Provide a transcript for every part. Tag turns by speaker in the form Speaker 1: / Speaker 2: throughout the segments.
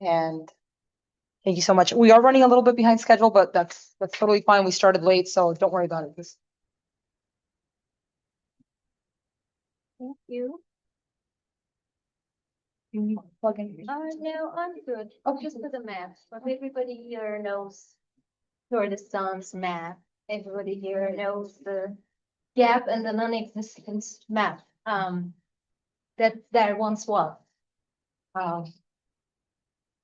Speaker 1: And thank you so much. We are running a little bit behind schedule, but that's totally fine. We started late, so don't worry about it.
Speaker 2: Thank you.
Speaker 1: Can you plug in?
Speaker 2: No, I'm good. Oh, just for the map. But everybody here knows Kurdistan's map. Everybody here knows the gap and the non-existent map that there once was.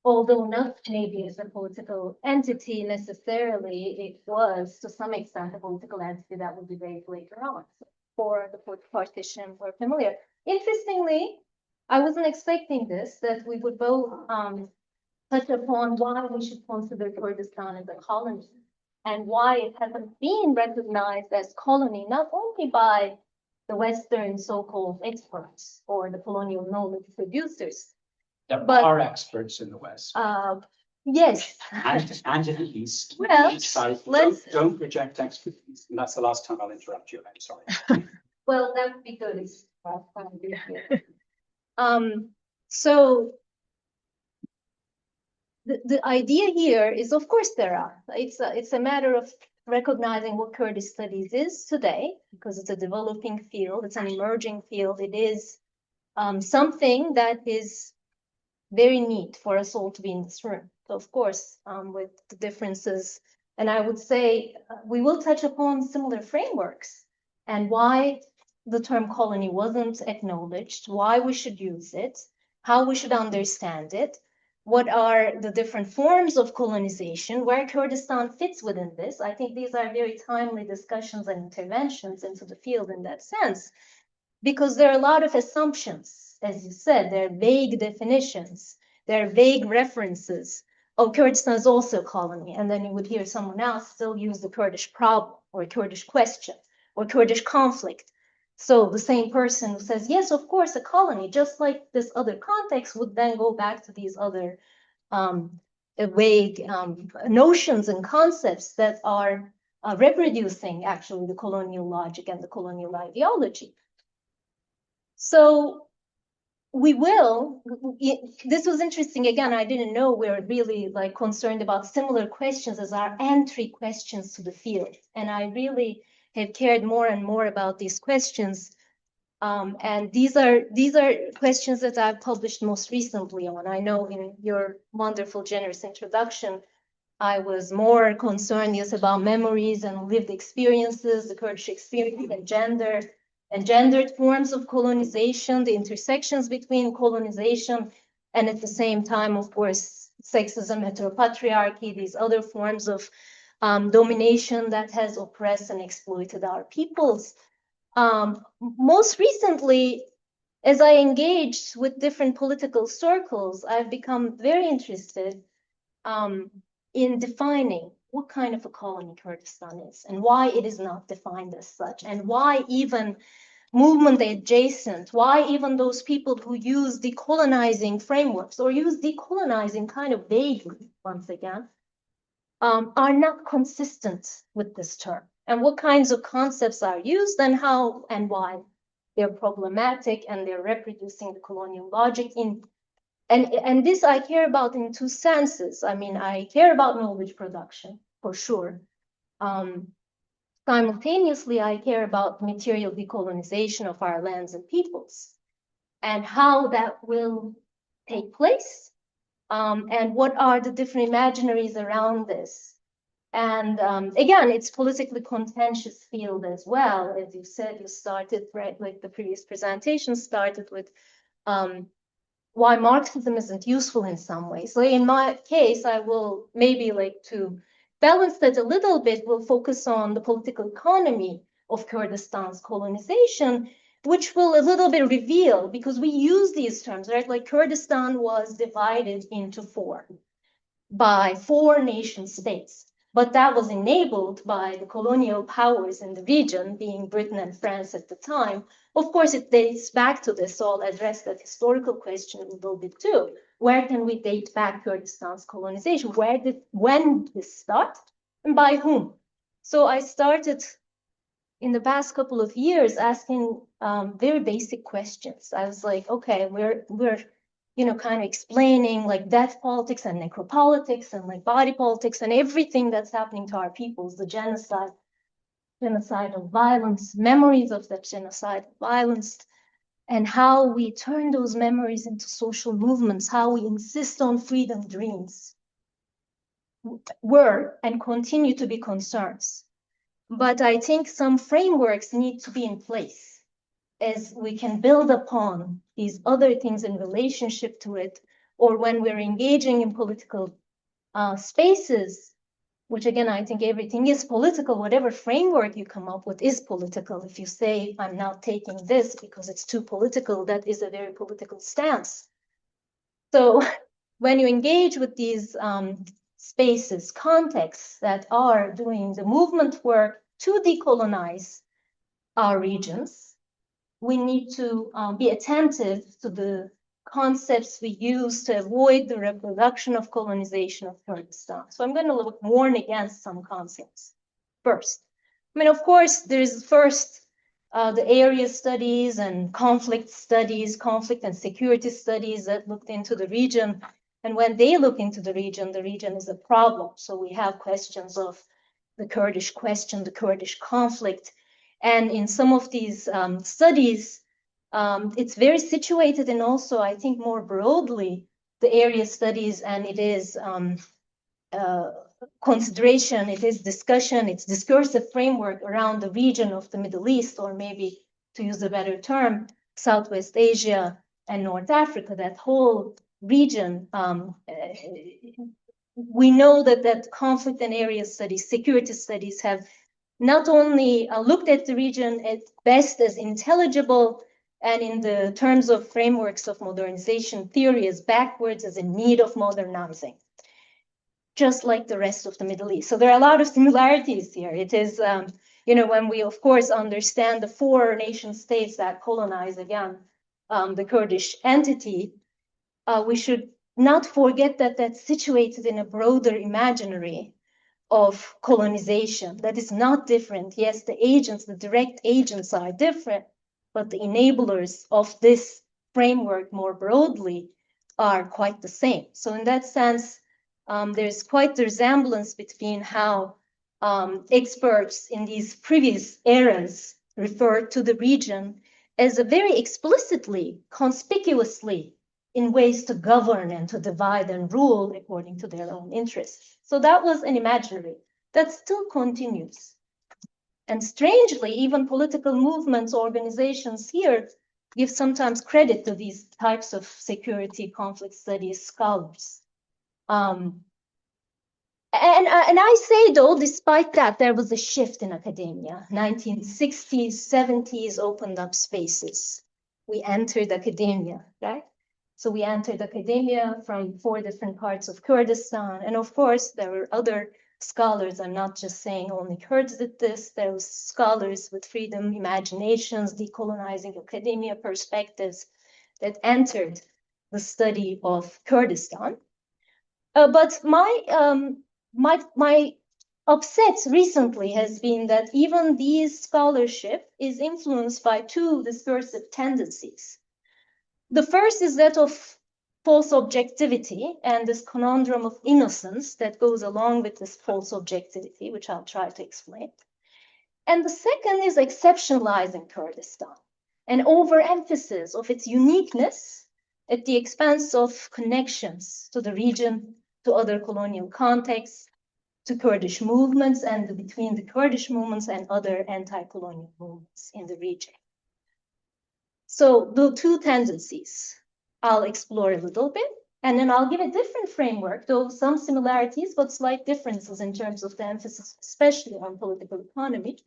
Speaker 2: Although not maybe as a political entity necessarily, it was to some extent a political entity that would be raised later on. So for the partition, we're familiar. Interestingly, I wasn't expecting this, that we would both touch upon why we should consider Kurdistan as a colony and why it hasn't been recognized as colony, not only by the Western so-called experts or the colonial knowledge producers.
Speaker 3: There are experts in the West.
Speaker 2: Yes.
Speaker 3: And in the East.
Speaker 2: Well,
Speaker 3: don't reject expertise. And that's the last time I'll interrupt you. I'm sorry.
Speaker 2: Well, that would be good. So the idea here is, of course, there are. It's a matter of recognizing what Kurdish studies is today, because it's a developing field. It's an emerging field. It is something that is very neat for us all to be in this room. So of course, with the differences, and I would say we will touch upon similar frameworks and why the term colony wasn't acknowledged, why we should use it, how we should understand it, what are the different forms of colonization, where Kurdistan fits within this. I think these are very timely discussions and interventions into the field in that sense, because there are a lot of assumptions. As you said, there are vague definitions, there are vague references. Oh, Kurdistan is also a colony. And then you would hear someone else still use the Kurdish problem or Kurdish question or Kurdish conflict. So the same person who says, yes, of course, a colony, just like this other context, would then go back to these other vague notions and concepts that are reproducing actually the colonial logic and the colonial ideology. So we will, this was interesting. Again, I didn't know we were really like concerned about similar questions as our entry questions to the field. And I really have cared more and more about these questions. And these are questions that I've published most recently on. I know in your wonderful, generous introduction, I was more concerned, yes, about memories and lived experiences, the Kurdish experience and gender, and gendered forms of colonization, the intersections between colonization, and at the same time, of course, sexism, heteropatriarchy, these other forms of domination that has oppressed and exploited our peoples. Most recently, as I engaged with different political circles, I've become very interested in defining what kind of a colony Kurdistan is and why it is not defined as such, and why even movement adjacent, why even those people who use decolonizing frameworks or use decolonizing kind of vaguely, once again, are not consistent with this term, and what kinds of concepts are used and how and why they're problematic and they're reproducing the colonial logic in. And this I care about in two senses. I mean, I care about knowledge production, for sure. Simultaneously, I care about material decolonization of our lands and peoples and how that will take place, and what are the different imaginaries around this. And again, it's politically contentious field as well. As you said, you started, right, like the previous presentation started with why Marxism isn't useful in some ways. So in my case, I will maybe like to balance that a little bit, will focus on the political economy of Kurdistan's colonization, which will a little bit reveal, because we use these terms, right? Like Kurdistan was divided into four by four nation states, but that was enabled by the colonial powers in the region, being Britain and France at the time. Of course, it dates back to this, so I'll address that historical question a little bit too. Where can we date back Kurdistan's colonization? When did this start and by whom? So I started in the past couple of years asking very basic questions. I was like, okay, we're kind of explaining like death politics and necropolitics and like body politics and everything that's happening to our peoples, the genocidal violence, memories of that genocidal violence, and how we turn those memories into social movements, how we insist on freedom dreams were and continue to be concerns. But I think some frameworks need to be in place as we can build upon these other things in relationship to it, or when we're engaging in political spaces, which again, I think everything is political. Whatever framework you come up with is political. If you say, I'm not taking this because it's too political, that is a very political stance. So when you engage with these spaces, contexts that are doing the movement work to decolonize our regions, we need to be attentive to the concepts we use to avoid the reproduction of colonization of Kurdistan. So I'm going to warn against some concepts. First, I mean, of course, there's first the area studies and conflict studies, conflict and security studies that looked into the region. And when they look into the region is a problem. So we have questions of the Kurdish question, the Kurdish conflict. And in some of these studies, it's very situated and also, I think, more broadly, the area studies, and it is consideration, it is discussion, it's discursive framework around the region of the Middle East, or maybe, to use a better term, Southwest Asia and North Africa, that whole region. We know that conflict and area studies, security studies have not only looked at the region at best as intelligible and in the terms of frameworks of modernization theory as backwards, as in need of modernizing, just like the rest of the Middle East. So there are a lot of similarities here. It is, when we, of course, understand the 4 nation states that colonize, again, the Kurdish entity, we should not forget that that's situated in a broader imaginary of colonization that is not different. Yes, the agents, the direct agents are different, but the enablers of this framework more broadly are quite the same. So in that sense, there's quite the resemblance between how experts in these previous eras referred to the region as a very explicitly, conspicuously, in ways to govern and to divide and rule according to their own interests. So that was an imaginary that still continues. And strangely, even political movements, organizations here give sometimes credit to these types of security conflict studies scholars. And I say, though, despite that, there was a shift in academia. 1960s, 70s opened up spaces. We entered academia, right? So we entered academia from 4 different parts of Kurdistan. And of course, there were other scholars. I'm not just saying only Kurds did this. There were scholars with freedom, imaginations, decolonizing academia perspectives that entered the study of Kurdistan. But my upset recently has been that even these scholarship is influenced by 2 discursive tendencies. The first is that of false objectivity and this conundrum of innocence that goes along with this false objectivity, which I'll try to explain. And the second is exceptionalizing Kurdistan, an overemphasis of its uniqueness at the expense of connections to the region, to other colonial contexts, to Kurdish movements, and between the Kurdish movements and other anti-colonial movements in the region. So the 2 tendencies I'll explore a little bit, and then I'll give a different framework, though some similarities, but slight differences in terms of the emphasis, especially on political economy.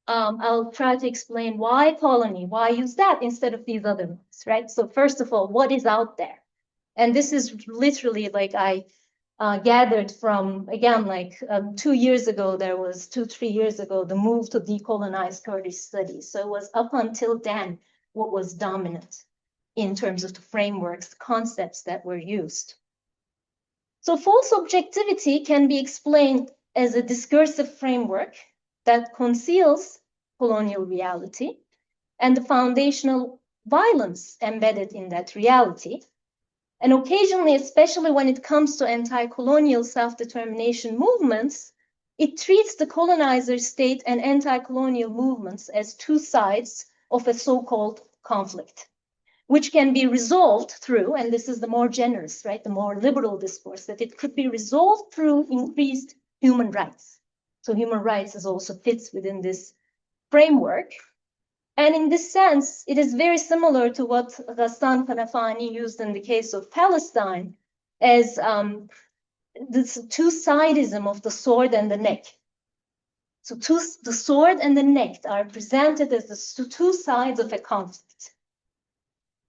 Speaker 2: I'll try to explain why colony, why use that instead of these other ones, right? So first of all, what is out there? And this is literally like I gathered from, again, like 2 years ago, there was 2-3 years ago, the move to decolonize Kurdish studies. So it was up until then what was dominant in terms of the frameworks, the concepts that were used. So false objectivity can be explained as a discursive framework that conceals colonial reality and the foundational violence embedded in that reality, And occasionally, especially when it comes to anti-colonial self-determination movements, it treats the colonizer state and anti-colonial movements as two sides of a so-called conflict, which can be resolved through, and this is the more generous, right, the more liberal discourse, that it could be resolved through increased human rights. So human rights is also fits within this framework. And in this sense, it is very similar to what Ghassan Kanafani used in the case of Palestine as this two-sidism of the sword and the neck. So the sword and the neck are presented as the two sides of a conflict.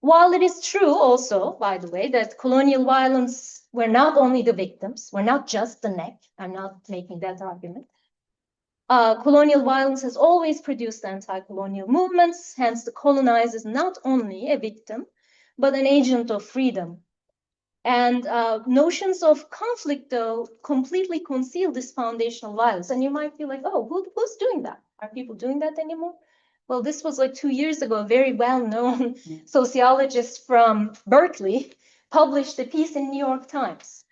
Speaker 2: While it is true also, by the way, that colonial violence were not only the victims, were not just the neck, I'm not making that argument. Colonial violence has always produced anti-colonial movements, hence the colonizer is not only a victim, but an agent of freedom. And notions of conflict, though, completely conceal this foundational violence. And you might feel like, oh, who's doing that? Are people doing that anymore? Well, this was like 2 years ago, a very well-known sociologist from Berkeley published a piece in New York Times.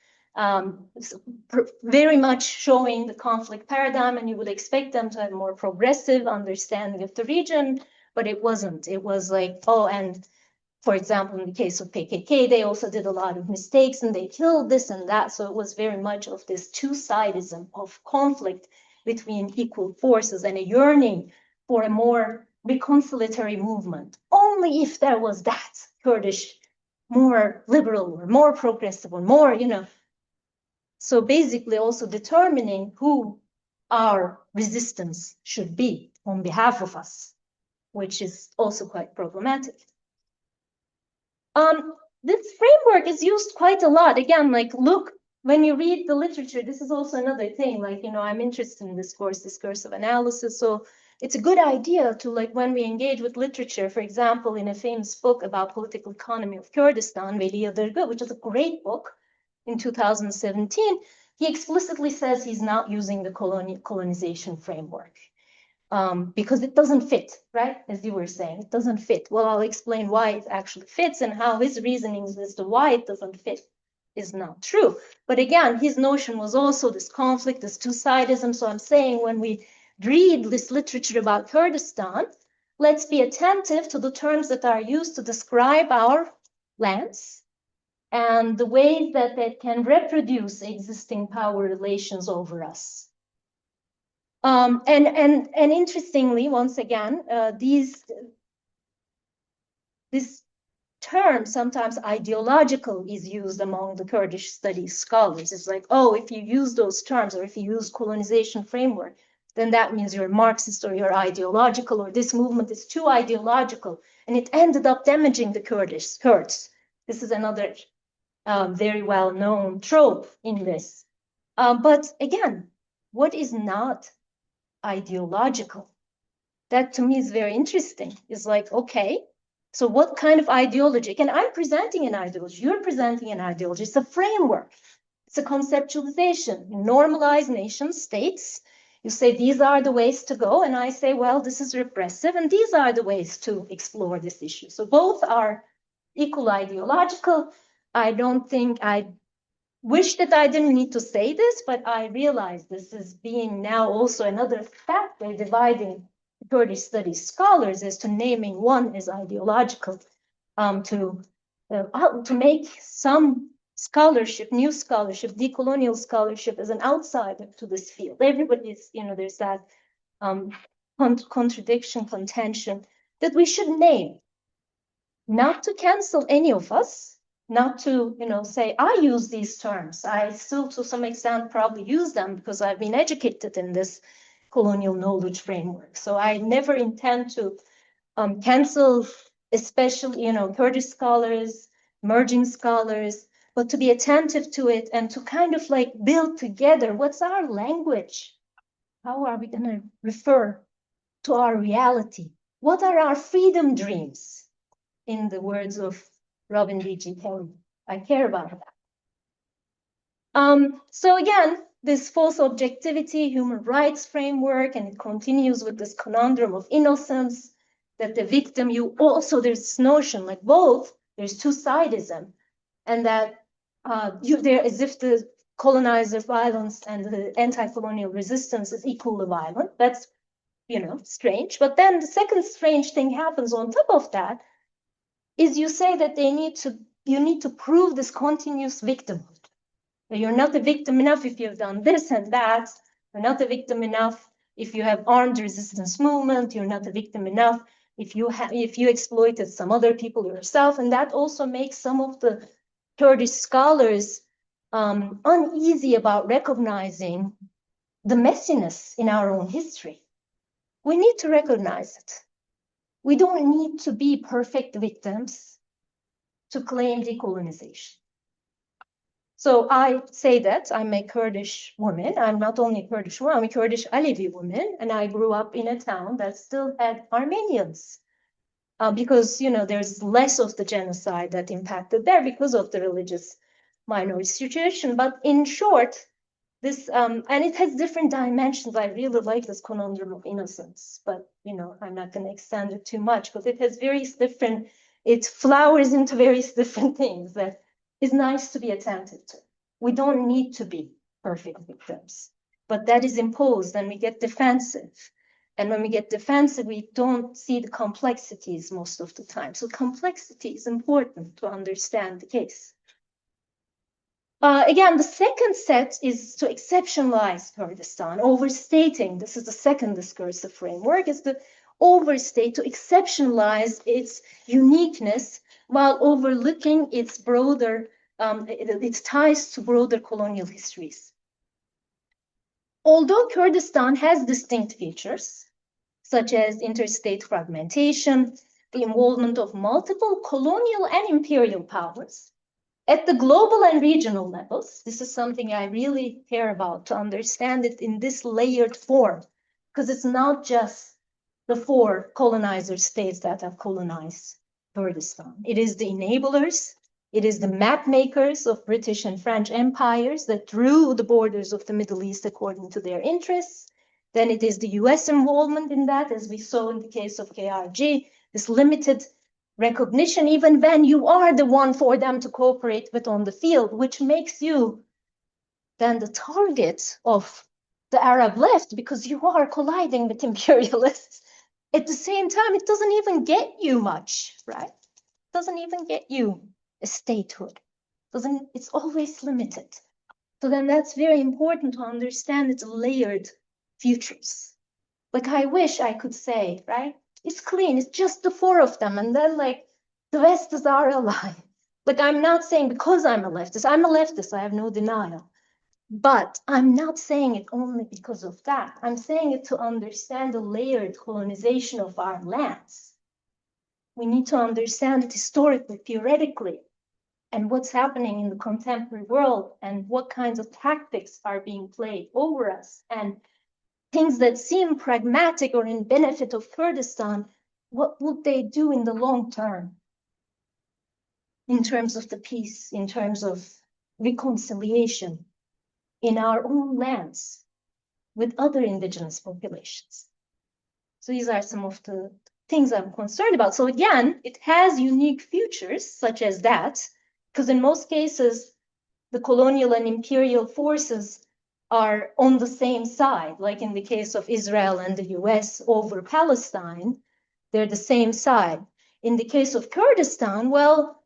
Speaker 2: Very much showing the conflict paradigm, and you would expect them to have a more progressive understanding of the region, but it wasn't. It was like, oh, and for example, in the case of PKK, they also did a lot of mistakes and they killed this and that. So it was very much of this two-sidism of conflict between equal forces and a yearning for a more reconciliatory movement. Only if there was that Kurdish, more liberal or more progressive or more, you know. So basically also determining who our resistance should be on behalf of us, which is also quite problematic. This framework is used quite a lot. Again, like, look, when you read the literature, this is also another thing, like, you know, I'm interested in discursive analysis. So it's a good idea to, like, when we engage with literature, for example, in a famous book about political economy of Kurdistan, Vierelina, which is a great book in 2017, he explicitly says he's not using the colonization framework. Because it doesn't fit, right? As you were saying, it doesn't fit. Well, I'll explain why it actually fits and how his reasonings as to why it doesn't fit is not true. But again, his notion was also this conflict, this two-sidism. So I'm saying when we read this literature about Kurdistan, let's be attentive to the terms that are used to describe our lands and the ways that they can reproduce existing power relations over us. And interestingly, once again, this term, sometimes ideological, is used among the Kurdish studies scholars. It's like, oh, if you use those terms or if you use colonization framework, then that means you're Marxist or you're ideological, or this movement is too ideological. And it ended up damaging the Kurds. This is another very well-known trope in this. But again, what is not ideological? That to me is very interesting. It's like, okay, so what kind of ideology? And I'm presenting an ideology, you're presenting an ideology. It's a framework, it's a conceptualization. You normalize nation states, you say these are the ways to go, and I say, well, this is repressive, and these are the ways to explore this issue. So both are equal ideological. I don't think I wish that I didn't need to say this, but I realize this is being now also another factor dividing Kurdish studies scholars as to naming one as ideological, to make some scholarship, new scholarship, decolonial scholarship as an outsider to this field. Everybody's, you know, there's that contradiction, contention that we should name, not to cancel any of us, not to, you know, say, I use these terms. I still, to some extent, probably use them because I've been educated in this colonial knowledge framework. So I never intend to cancel, especially, you know, Kurdish scholars, emerging scholars, but to be attentive to it and to kind of like build together, what's our language? How are we going to refer to our reality? What are our freedom dreams? In the words of Robin D.G. Kelley, I care about that. So again, this false objectivity, human rights framework, and it continues with this conundrum of innocence, that the victim, you also, there's this notion, like both, there's two-sidism. and that there as if the colonizer violence and the anti-colonial resistance is equally violent. That's, strange. But then the second strange thing happens on top of that is you say that you need to prove this continuous victimhood. You're not a victim enough if you've done this and that. You're not a victim enough if you have armed resistance movement. You're not a victim enough if you exploited some other people yourself. And that also makes some of the Kurdish scholars uneasy about recognizing the messiness in our own history. We need to recognize it. We don't need to be perfect victims to claim decolonization. So I say that I'm a Kurdish woman. I'm not only a Kurdish woman, I'm a Kurdish Alevi woman, and I grew up in a town that still had Armenians. Because, there's less of the genocide that impacted there because of the religious minority situation. But in short, this, and it has different dimensions. I really like this conundrum of innocence, but, I'm not going to extend it too much, but it has various different, it flowers into various different things that is nice to be attentive to. We don't need to be perfect victims, but that is imposed and we get defensive. And when we get defensive, we don't see the complexities most of the time. So complexity is important to understand the case. Again, the second set is to exceptionalize Kurdistan, overstating. This is the second discursive framework, is to overstate, to exceptionalize its uniqueness while overlooking its broader, its ties to broader colonial histories. Although Kurdistan has distinct features, such as interstate fragmentation, the involvement of multiple colonial and imperial powers, at the global and regional levels, this is something I really care about to understand it in this layered form, because it's not just the 4 colonizer states that have colonized Kurdistan. It is the enablers, it is the map makers of British and French empires that drew the borders of the Middle East according to their interests. Then it is the US involvement in that, as we saw in the case of KRG, this limited recognition, even when you are the one for them to cooperate with on the field, which makes you then the target of the Arab left because you are colliding with imperialists. At the same time, it doesn't even get you much, right? It doesn't even get you a statehood. It's always limited. So then that's very important to understand its layered futures. Like I wish I could say, right? It's clean, it's just the 4 of them. And then the West is our ally. I'm not saying because I'm a leftist, I have no denial. But I'm not saying it only because of that. I'm saying it to understand the layered colonization of our lands. We need to understand it historically, theoretically, and what's happening in the contemporary world and what kinds of tactics are being played over us. And things that seem pragmatic or in benefit of Kurdistan, what would they do in the long term in terms of the peace, in terms of reconciliation in our own lands with other indigenous populations? So these are some of the things I'm concerned about. So again, it has unique features such as that, because in most cases, the colonial and imperial forces are on the same side, like in the case of Israel and the US over Palestine, they're the same side. In the case of Kurdistan, well,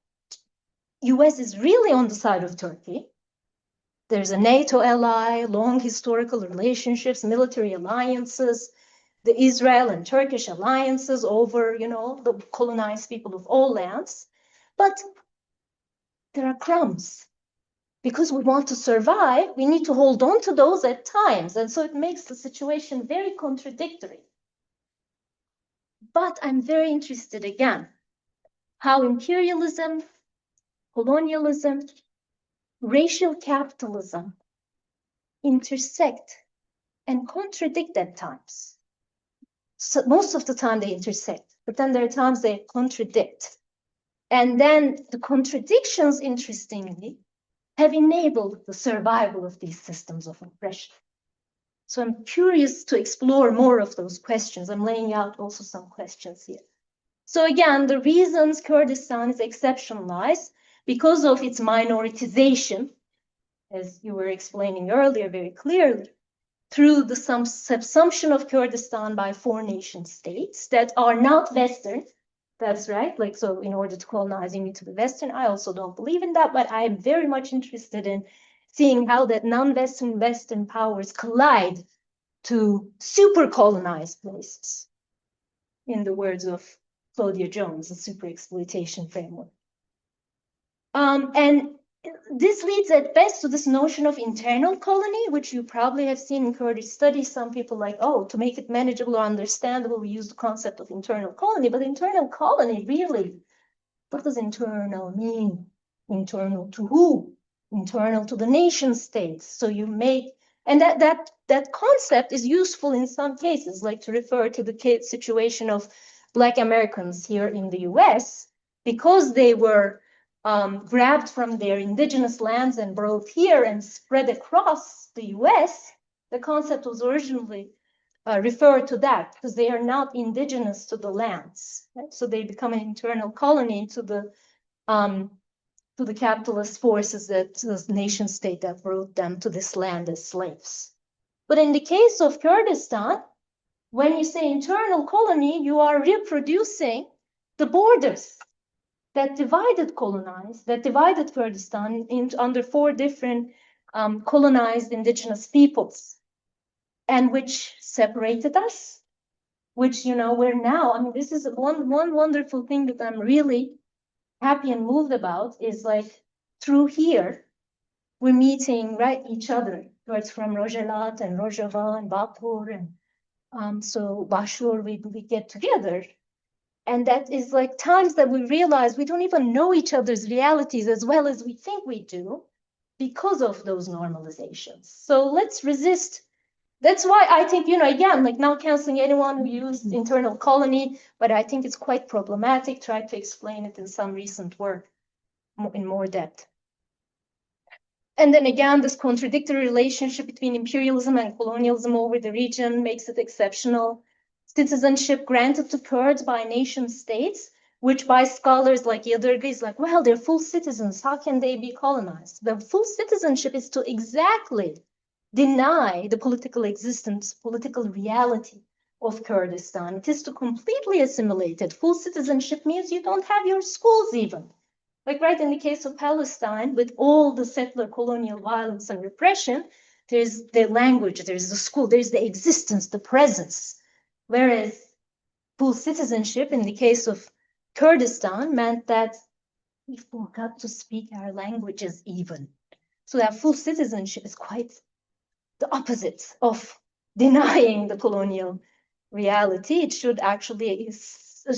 Speaker 2: US is really on the side of Turkey. There's a NATO ally, long historical relationships, military alliances, the Israel and Turkish alliances over, the colonized people of all lands. But there are crumbs. Because we want to survive, we need to hold on to those at times. And so it makes the situation very contradictory. But I'm very interested again, how imperialism, colonialism, racial capitalism intersect and contradict at times. So most of the time they intersect, but then there are times they contradict. And then the contradictions, interestingly, have enabled the survival of these systems of oppression. So I'm curious to explore more of those questions. I'm laying out also some questions here. So again, the reasons Kurdistan is exceptionalized, because of its minoritization, as you were explaining earlier very clearly, through the subsumption of Kurdistan by 4 nation states that are not Western. That's right. Like, so in order to colonize, you need to be Western. I also don't believe in that, but I am very much interested in seeing how that non-Western Western powers collide to super colonize places, in the words of Claudia Jones, the super exploitation framework. And this leads at best to this notion of internal colony, which you probably have seen in Kurdish studies. Some people like, oh, to make it manageable or understandable, we use the concept of internal colony. But internal colony, really, what does internal mean? Internal to who? Internal to the nation states. So you make, and that concept is useful in some cases, like to refer to the situation of Black Americans here in the US, because they were grabbed from their indigenous lands and brought here and spread across the US. The concept was originally referred to that because they are not indigenous to the lands, right? So they become an internal colony to the capitalist forces, that the nation state that brought them to this land as slaves. But in the case of Kurdistan, when you say internal colony, you are reproducing the borders that divided Kurdistan under 4 different colonized indigenous peoples, and which separated us, which, you know, we're now, I mean, this is one wonderful thing that I'm really happy and moved about, is like through here, we're meeting, right, each other. It's from Rojalat and Rojava and Bakur, and so Bashur, we get together. And that is like times that we realize we don't even know each other's realities as well as we think we do because of those normalizations. So let's resist. That's why I think, you know, again, like not canceling anyone who used internal colony, but I think it's quite problematic. Try to explain it in some recent work in more depth. And then again, this contradictory relationship between imperialism and colonialism over the region makes it exceptional. Citizenship granted to Kurds by nation states, which by scholars like Yadırga is like, well, they're full citizens. How can they be colonized? The full citizenship is to exactly deny the political existence, political reality of Kurdistan. It is to completely assimilate it. Full citizenship means you don't have your schools even. Like, right, in the case of Palestine, with all the settler colonial violence and repression, there's the language, there's the school, there's the existence, the presence. Whereas full citizenship in the case of Kurdistan meant that we forgot to speak our languages even. So that full citizenship is quite the opposite of denying the colonial reality. It should actually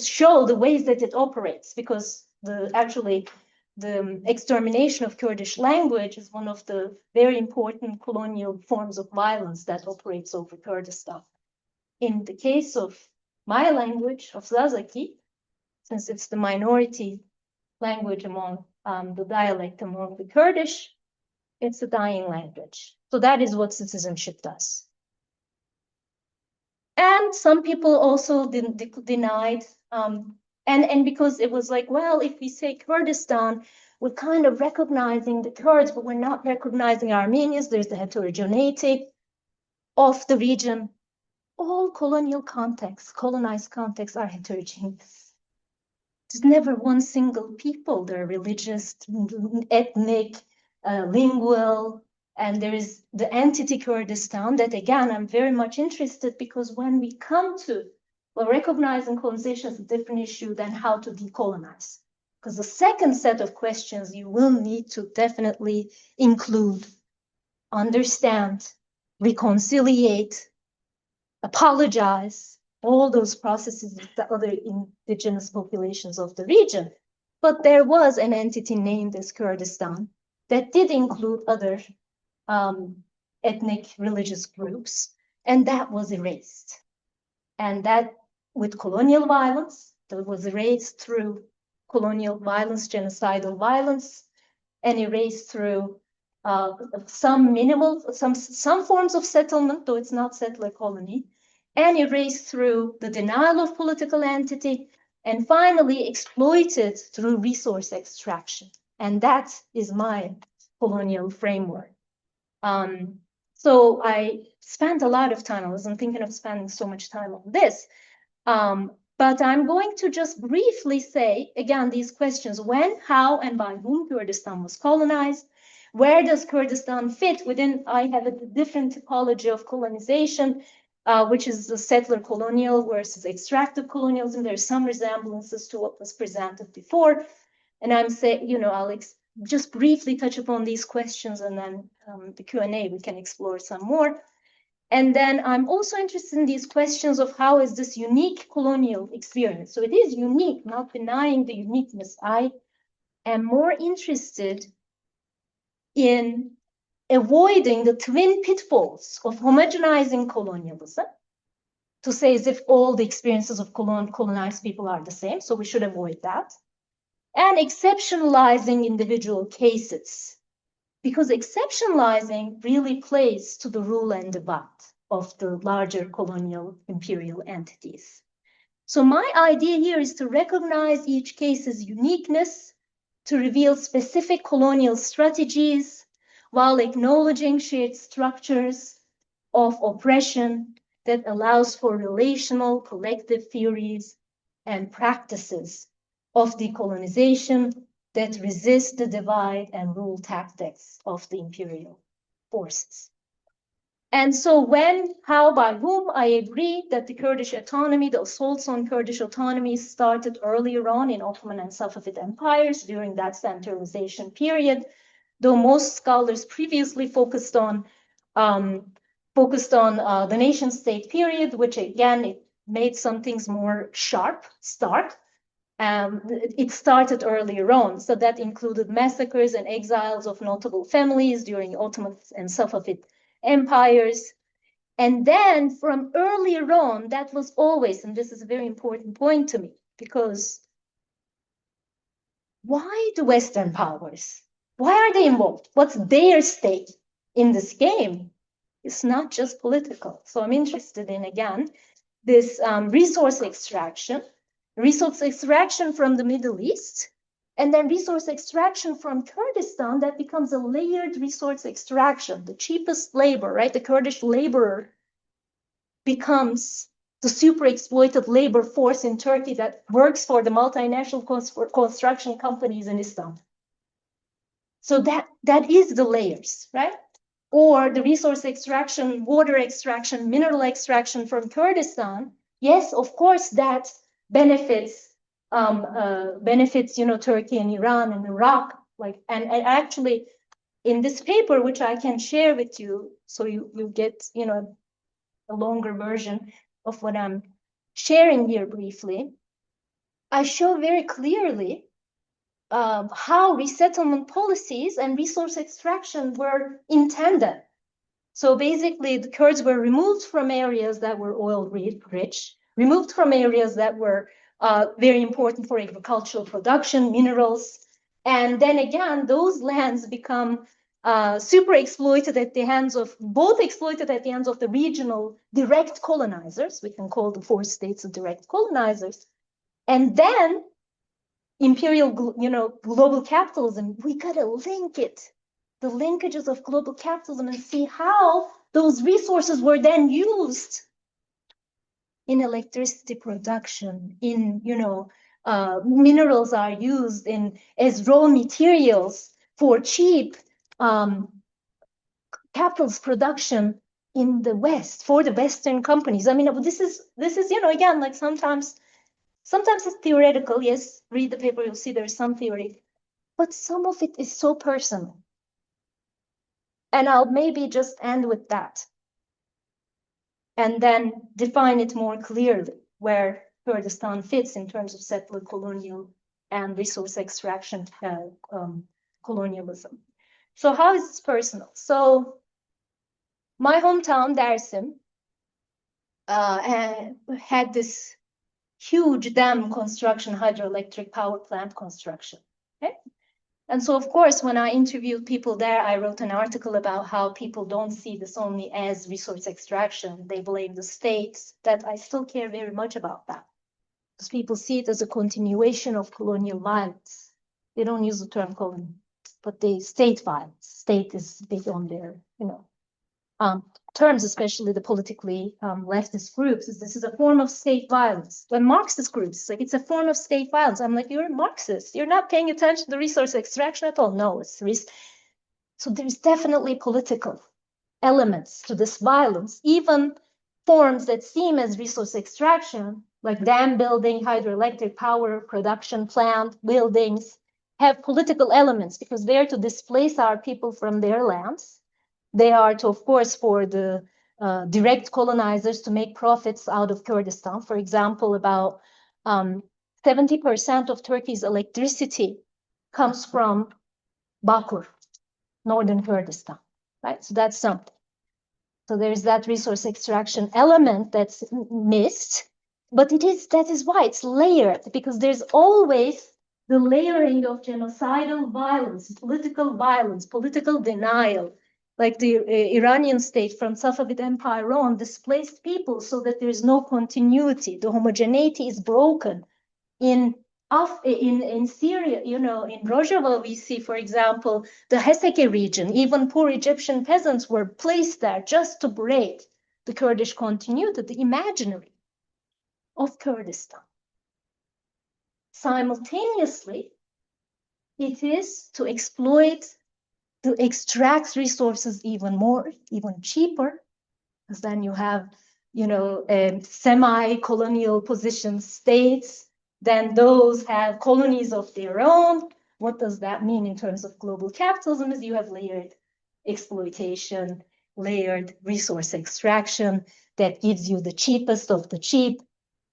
Speaker 2: show the ways that it operates, because the extermination of Kurdish language is one of the very important colonial forms of violence that operates over Kurdistan. In the case of my language, of Zazaki, since it's the minority language among the dialect among the Kurdish, it's a dying language. So that is what citizenship does. And some people also denied, and because it was like, well, if we say Kurdistan, we're kind of recognizing the Kurds, but we're not recognizing Armenians. There's the heterogeneity of the region. All colonial contexts, colonized contexts, are heterogeneous. There's never one single people. They're religious, ethnic, lingual, and there is the entity Kurdistan that, again, I'm very much interested, because when we come to, well, recognizing colonization is a different issue than how to decolonize. Because the second set of questions you will need to definitely include, understand, reconciliate, apologize, all those processes with the other indigenous populations of the region. But there was an entity named as Kurdistan that did include other ethnic religious groups, and that was erased. And that, with colonial violence, that was erased through colonial violence, genocidal violence, and erased through some forms of settlement, though it's not settler colony, and erased through the denial of political entity, and finally exploited through resource extraction And that is my colonial framework. So I spent a lot of time, I wasn't thinking of spending so much time on this, but I'm going to just briefly say, again, these questions: when, how, and by whom Kurdistan was colonized, where does Kurdistan fit within, I have a different typology of colonization, which is the settler colonial versus extractive colonialism. There's some resemblances to what was presented before. And I'm saying, you know, I'll just briefly touch upon these questions, and then the Q&A, we can explore some more. And then I'm also interested in these questions of how is this unique colonial experience. So it is unique, not denying the uniqueness. I am more interested in avoiding the twin pitfalls of homogenizing colonialism, to say as if all the experiences of colonized people are the same. So we should avoid that. And exceptionalizing individual cases, because exceptionalizing really plays to the rule and divide of the larger colonial imperial entities. So my idea here is to recognize each case's uniqueness, to reveal specific colonial strategies, while acknowledging shared structures of oppression that allows for relational collective theories and practices of decolonization that resist the divide and rule tactics of the imperial forces. And so when, how, by whom, I agree that the Kurdish autonomy, the assaults on Kurdish autonomy started earlier on in Ottoman and Safavid empires during that centralization period, though most scholars previously focused on the nation state period, which again, it made some things more stark. It started earlier on, so that included massacres and exiles of notable families during Ottoman and Safavid empires. And then from earlier on, that was always, and this is a very important point to me, because why the Western powers? Why are they involved? What's their stake in this game? It's not just political. So I'm interested in, again, this resource extraction from the Middle East, and then resource extraction from Kurdistan that becomes a layered resource extraction. The cheapest labor, right? The Kurdish laborer becomes the super exploited labor force in Turkey that works for the multinational construction companies in Istanbul. So that is the layers, right? Or the resource extraction, water extraction, mineral extraction from Kurdistan. Yes, of course, that benefits Turkey and Iran and Iraq. And actually, in this paper, which I can share with you, so you get a longer version of what I'm sharing here briefly, I show very clearly how resettlement policies and resource extraction were intended. So basically, the Kurds were removed from areas that were oil rich, removed from areas that were very important for agricultural production, minerals. And then again, those lands become super exploited at the hands of, the regional direct colonizers. We can call the 4 states the direct colonizers. And then imperial, global capitalism, we gotta link it, the linkages of global capitalism, and see how those resources were then used in electricity production, in, minerals are used as raw materials for cheap capitalist production in the West for the Western companies. I mean, this is again, like sometimes it's theoretical. Yes, read the paper, you'll see there's some theory, but some of it is so personal. And I'll maybe just end with that, and then define it more clearly where Kurdistan fits in terms of settler colonial and resource extraction colonialism. So how is this personal? So my hometown, Dersim, had this huge dam construction, hydroelectric power plant construction. Okay? And so, of course, when I interviewed people there, I wrote an article about how people don't see this only as resource extraction. They blame the states. That I still care very much about that, because people see it as a continuation of colonial violence. They don't use the term colony, but they state violence. State is big on their, terms, especially the politically leftist groups. This is a form of state violence. When Marxist groups, like it's a form of state violence. I'm like, you're a Marxist. You're not paying attention to resource extraction at all. No, it's so there's definitely political elements to this violence. Even forms that seem as resource extraction, like dam building, hydroelectric power production plant buildings, have political elements because they are to displace our people from their lands. They are to, of course, for the direct colonizers to make profits out of Kurdistan. For example, about 70% of Turkey's electricity comes from Bakur, northern Kurdistan, right? So that's something. So there's that resource extraction element that's missed, but that is why it's layered, because there's always the layering of genocidal violence, political denial, like the Iranian state from Safavid Empire on displaced people so that there's no continuity. The homogeneity is broken. In Syria, in Rojava, we see, for example, the Haseki region, even poor Egyptian peasants were placed there just to break the Kurdish continuity, the imaginary of Kurdistan. Simultaneously, it is to exploit, to extract resources even more, even cheaper, because then you have, semi-colonial position states. Then those have colonies of their own. What does that mean in terms of global capitalism? Is you have layered exploitation, layered resource extraction that gives you the cheapest of the cheap.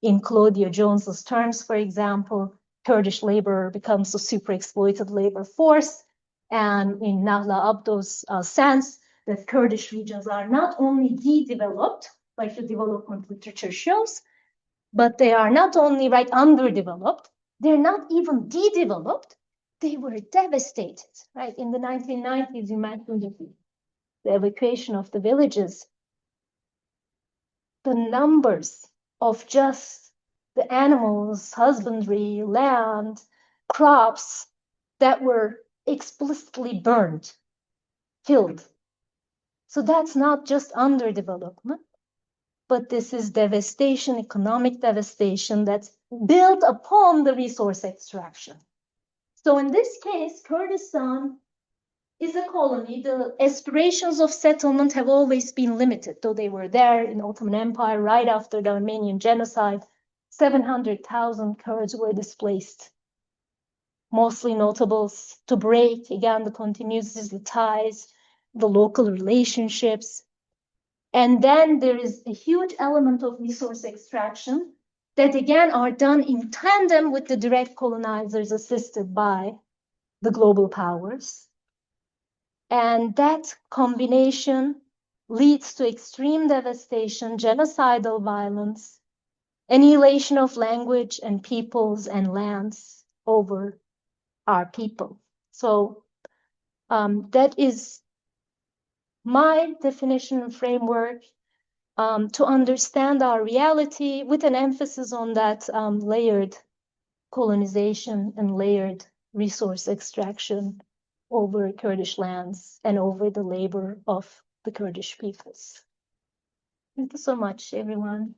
Speaker 2: In Claudia Jones's terms, for example, Kurdish labor becomes a super exploited labor force. And in Nahla Abdo's sense, that Kurdish regions are not only de-developed, like the development literature shows, but they are not only underdeveloped, they're not even de-developed, they were devastated, right? In the 1990s, you mentioned the evacuation of the villages. The numbers of just the animals, husbandry, land, crops that were explicitly burned, killed. So that's not just underdevelopment, but this is devastation, economic devastation that's built upon the resource extraction. So in this case, Kurdistan is a colony. The aspirations of settlement have always been limited, though they were there in the Ottoman Empire right after the Armenian genocide. 700,000 Kurds were displaced, mostly notables, to break, again, the continuities, the ties, the local relationships. And then there is a huge element of resource extraction that, again, are done in tandem with the direct colonizers assisted by the global powers. And that combination leads to extreme devastation, genocidal violence, annihilation of language and peoples and lands over our people. So that is my definition and framework to understand our reality, with an emphasis on that layered colonization and layered resource extraction over Kurdish lands and over the labor of the Kurdish peoples. Thank you so much, everyone.